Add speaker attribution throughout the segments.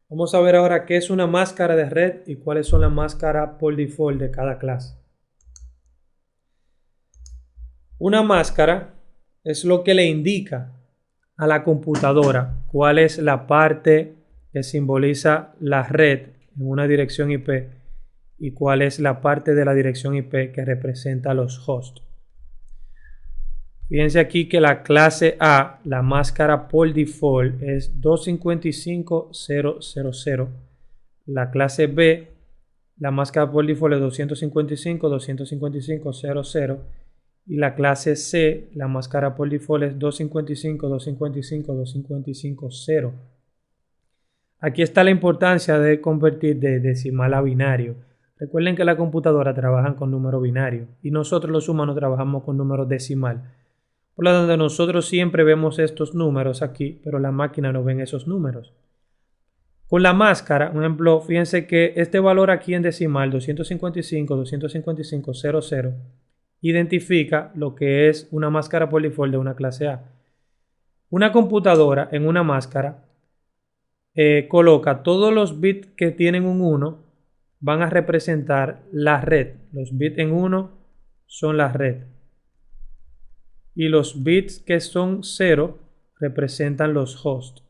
Speaker 1: Vamos a ver ahora qué es una máscara de red y cuáles son las máscaras por default de cada clase. Una máscara es lo que le indica a la computadora cuál es la parte que simboliza la red en una dirección IP y cuál es la parte de la dirección IP que representa los hosts. Fíjense aquí que la clase A, la máscara por default es 255.0.0.0. La clase B, la máscara por default es 255.255.0.0. Y la clase C, la máscara por default es 255.255.255.0. Aquí está la importancia de convertir de decimal a binario. Recuerden que la computadora trabaja con número binario y nosotros los humanos trabajamos con número decimal. Por lo tanto, nosotros siempre vemos estos números aquí, pero la máquina no ven esos números. Con la máscara, por ejemplo, fíjense que este valor aquí en decimal, 255.255.0.0, identifica lo que es una máscara por default de una clase A. Una computadora en una máscara coloca todos los bits que tienen un 1, van a representar la red. Los bits en 1 son la red. Y los bits que son 0 representan los hosts.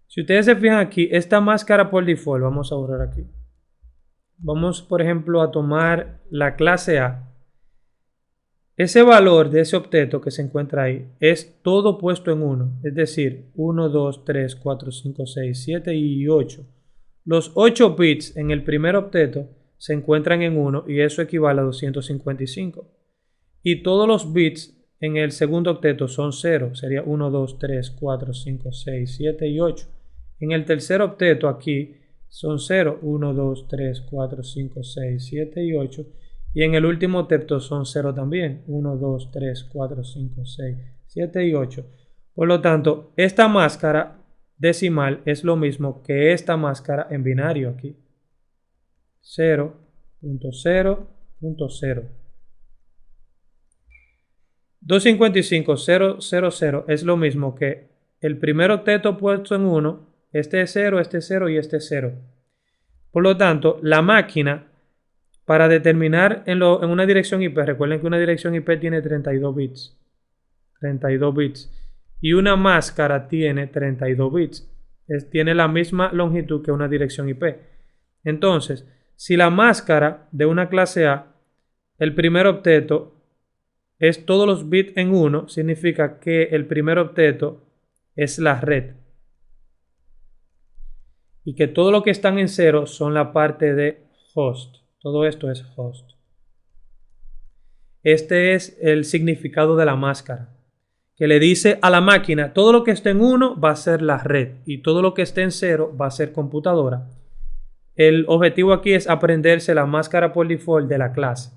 Speaker 1: Si ustedes se fijan aquí, esta máscara por default, vamos a borrar aquí. Vamos, por ejemplo, a tomar la clase A. Ese valor de ese octeto que se encuentra ahí es todo puesto en 1, es decir, 1, 2, 3, 4, 5, 6, 7 y 8. Los 8 bits en el primer octeto se encuentran en 1 y eso equivale a 255. Y todos los bits en el segundo octeto son 0, sería 1, 2, 3, 4, 5, 6, 7 y 8. En el tercer octeto aquí son 0, 1, 2, 3, 4, 5, 6, 7 y 8. Y en el último octeto son 0 también, 1, 2, 3, 4, 5, 6, 7 y 8. Por lo tanto, esta máscara decimal es lo mismo que esta máscara en binario aquí. 0.0.0. 255.0.0.0 es lo mismo que el primer octeto puesto en 1, este es 0, este es 0 y este es 0. Por lo tanto, la máquina, para determinar en una dirección IP, recuerden que una dirección IP tiene 32 bits. 32 bits. Y una máscara tiene 32 bits. Tiene la misma longitud que una dirección IP. Entonces, si la máscara de una clase A, el primer octeto es todos los bits en 1, significa que el primer octeto es la red. Y que todo lo que están en 0 son la parte de host. Todo esto es host. Este es el significado de la máscara, que le dice a la máquina, todo lo que esté en 1 va a ser la red y todo lo que esté en 0 va a ser computadora. El objetivo aquí es aprenderse la máscara por default de la clase.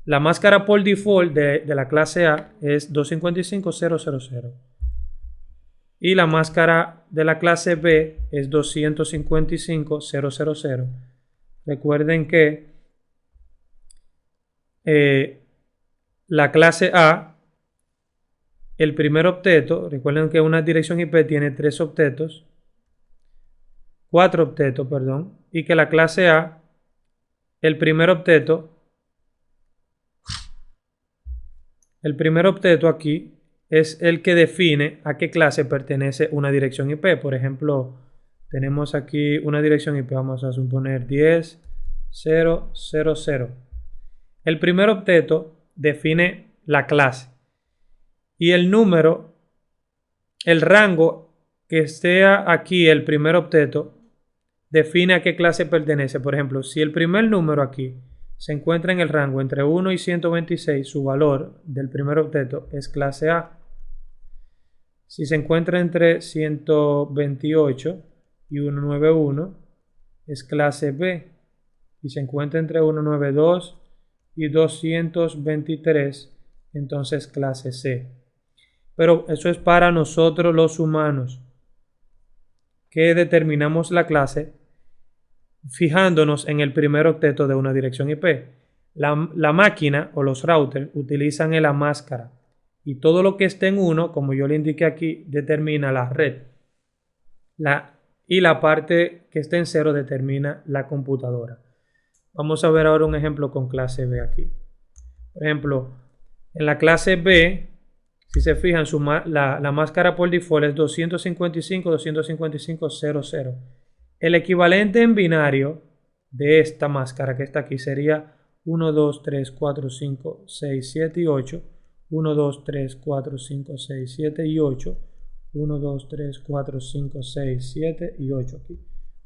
Speaker 1: La máscara por default de la clase A es 255.0.0.0. Y la máscara de la clase B es 255.0.0.0. Recuerden que la clase A, el primer octeto, recuerden que una dirección IP tiene 3 octetos, 4 octetos, perdón, y que la clase A, el primer octeto aquí es el que define a qué clase pertenece una dirección IP. Por ejemplo, tenemos aquí una dirección IP, vamos a suponer 10.0.0.0. El primer octeto define la clase y el número, el rango que esté aquí, el primer octeto, define a qué clase pertenece. Por ejemplo, si el primer número aquí se encuentra en el rango entre 1 y 126, su valor del primer octeto es clase A. Si se encuentra entre 128 y 191, es clase B. Y se encuentra entre 192 y 223, entonces clase C. Pero eso es para nosotros los humanos, que determinamos la clase fijándonos en el primer octeto de una dirección IP. La máquina o los routers utilizan la máscara y todo lo que esté en 1, como yo le indiqué aquí, determina la red. y la parte que esté en 0 determina la computadora. Vamos a ver ahora un ejemplo con clase B aquí. Por ejemplo, en la clase B, si se fijan, la máscara por default es 255.255.00. El equivalente en binario de esta máscara que está aquí sería 1, 2, 3, 4, 5, 6, 7 y 8. 1, 2, 3, 4, 5, 6, 7 y 8. 1, 2, 3, 4, 5, 6, 7 y 8 aquí.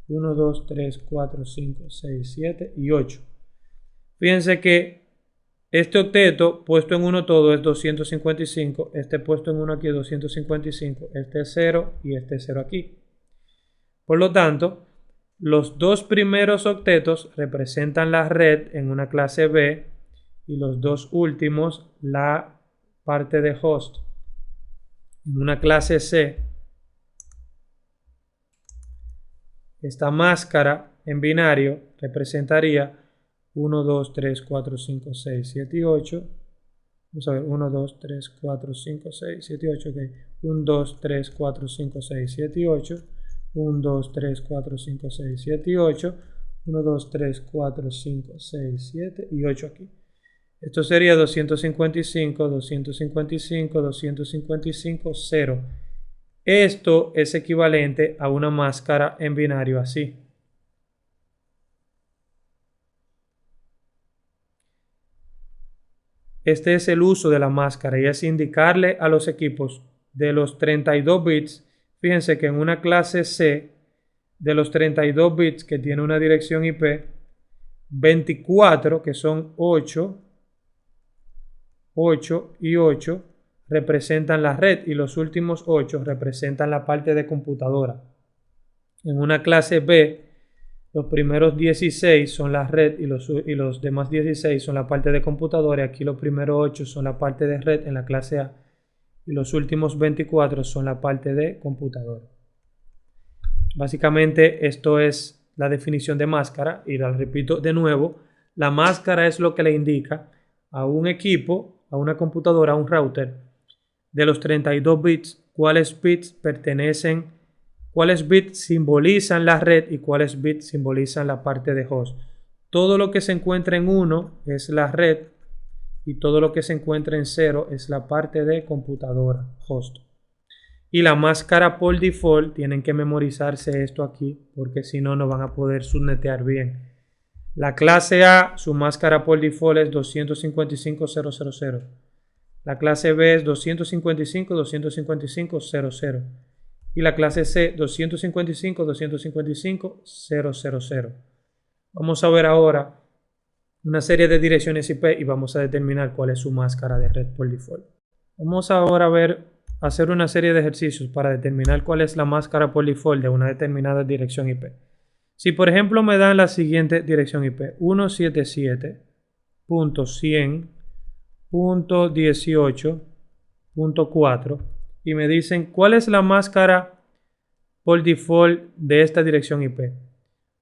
Speaker 1: 1, 2, 3, 4, 5, 6, 7 y 8. Fíjense que este octeto puesto en uno todo es 255. Este puesto en uno aquí es 255. Este es 0 y este es 0 aquí. Por lo tanto, los dos primeros octetos representan la red en una clase B y los dos últimos la parte de host. En una clase C, esta máscara en binario representaría 1, 2, 3, 4, 5, 6, 7 y 8. Vamos a ver, 1, 2, 3, 4, 5, 6, 7 y 8. Okay. 1, 2, 3, 4, 5, 6, 7 y 8. 1, 2, 3, 4, 5, 6, 7 y 8. 1, 2, 3, 4, 5, 6, 7 y 8 aquí. Esto sería 255, 255, 255, 0. Esto es equivalente a una máscara en binario así. Este es el uso de la máscara y es indicarle a los equipos de los 32 bits. Fíjense que en una clase C de los 32 bits que tiene una dirección IP, 24 que son 8 y 8 representan la red y los últimos 8 representan la parte de computadora. En una clase B, los primeros 16 son la red y los demás 16 son la parte de computadora. Aquí los primeros 8 son la parte de red en la clase A y los últimos 24 son la parte de computadora. Básicamente esto es la definición de máscara y la repito de nuevo. La máscara es lo que le indica a un equipo, a una computadora, a un router, de los 32 bits, cuáles bits pertenecen, cuáles bits simbolizan la red y cuáles bits simbolizan la parte de host. Todo lo que se encuentra en 1 es la red y todo lo que se encuentra en 0 es la parte de computadora, host. Y la máscara por default, tienen que memorizarse esto aquí porque si no, no van a poder subnetear bien. La clase A, su máscara por default es 255.000. La clase B es 255.255.000. Y la clase C, 255.255.000. Vamos a ver ahora una serie de direcciones IP y vamos a determinar cuál es su máscara de red por default. Vamos ahora a hacer una serie de ejercicios para determinar cuál es la máscara por default de una determinada dirección IP. Si por ejemplo me dan la siguiente dirección IP, 177.100.18.4 y me dicen cuál es la máscara por default de esta dirección IP.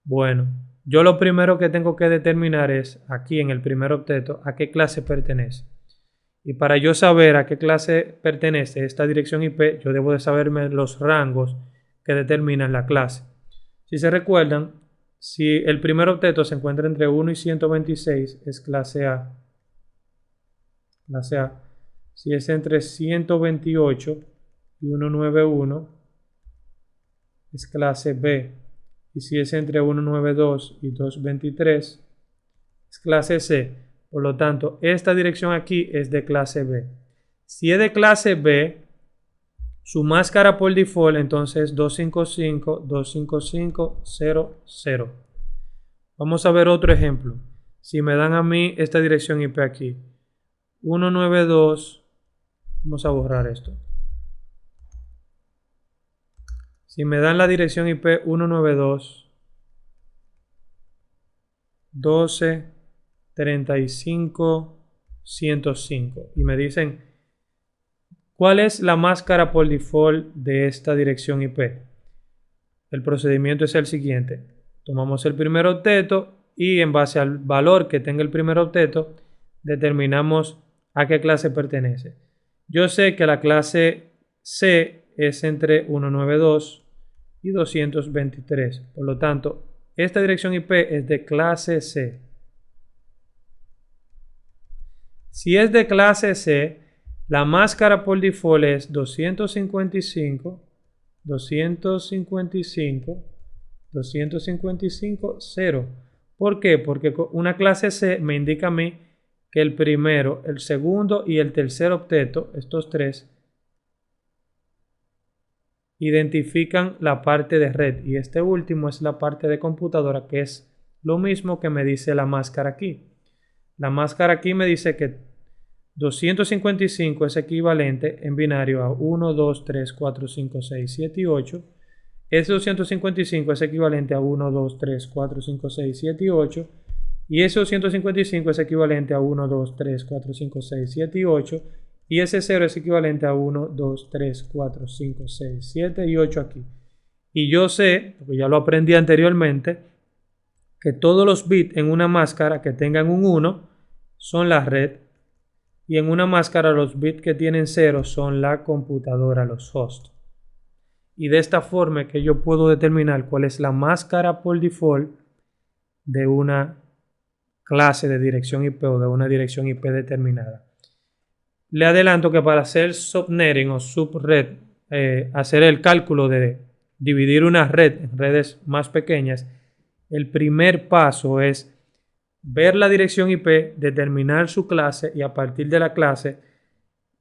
Speaker 1: Bueno, yo lo primero que tengo que determinar es aquí en el primer octeto a qué clase pertenece. Y para yo saber a qué clase pertenece esta dirección IP, yo debo de saberme los rangos que determinan la clase. Si se recuerdan, si el primer octeto se encuentra entre 1 y 126, es clase A. Clase A. Si es entre 128 y 191, es clase B. Y si es entre 192 y 223, es clase C. Por lo tanto, esta dirección aquí es de clase B. Si es de clase B, su máscara por default entonces es 255.255.0.0. Vamos a ver otro ejemplo. Si me dan a mí esta dirección IP aquí, 192, vamos a borrar esto. Si me dan la dirección IP 192.12.35.105 y me dicen ¿cuál es la máscara por default de esta dirección IP? El procedimiento es el siguiente. Tomamos el primer octeto y en base al valor que tenga el primer octeto, determinamos a qué clase pertenece. Yo sé que la clase C es entre 192 y 223. Por lo tanto, esta dirección IP es de clase C. Si es de clase C, la máscara por default es 255, 255, 255, 0. ¿Por qué? Porque una clase C me indica a mí que el primero, el segundo y el tercer octeto, estos tres, identifican la parte de red y este último es la parte de computadora, que es lo mismo que me dice la máscara aquí. La máscara aquí me dice que 255 es equivalente en binario a 1, 2, 3, 4, 5, 6, 7 y 8. Ese 255 es equivalente a 1, 2, 3, 4, 5, 6, 7 y 8. Y ese 255 es equivalente a 1, 2, 3, 4, 5, 6, 7 y 8. Y ese 0 es equivalente a 1, 2, 3, 4, 5, 6, 7 y 8 aquí. Y yo sé, porque ya lo aprendí anteriormente, que todos los bits en una máscara que tengan un 1 son la red. Y en una máscara los bits que tienen 0 son la computadora, los hosts. Y de esta forma es que yo puedo determinar cuál es la máscara por default de una clase de dirección IP o de una dirección IP determinada. Le adelanto que para hacer subnetting o subred, hacer el cálculo de dividir una red en redes más pequeñas, el primer paso es ver la dirección IP, determinar su clase y a partir de la clase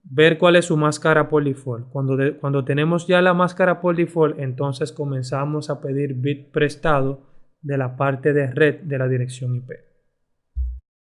Speaker 1: ver cuál es su máscara por default. Cuando tenemos ya la máscara por default, entonces comenzamos a pedir bit prestado de la parte de red de la dirección IP.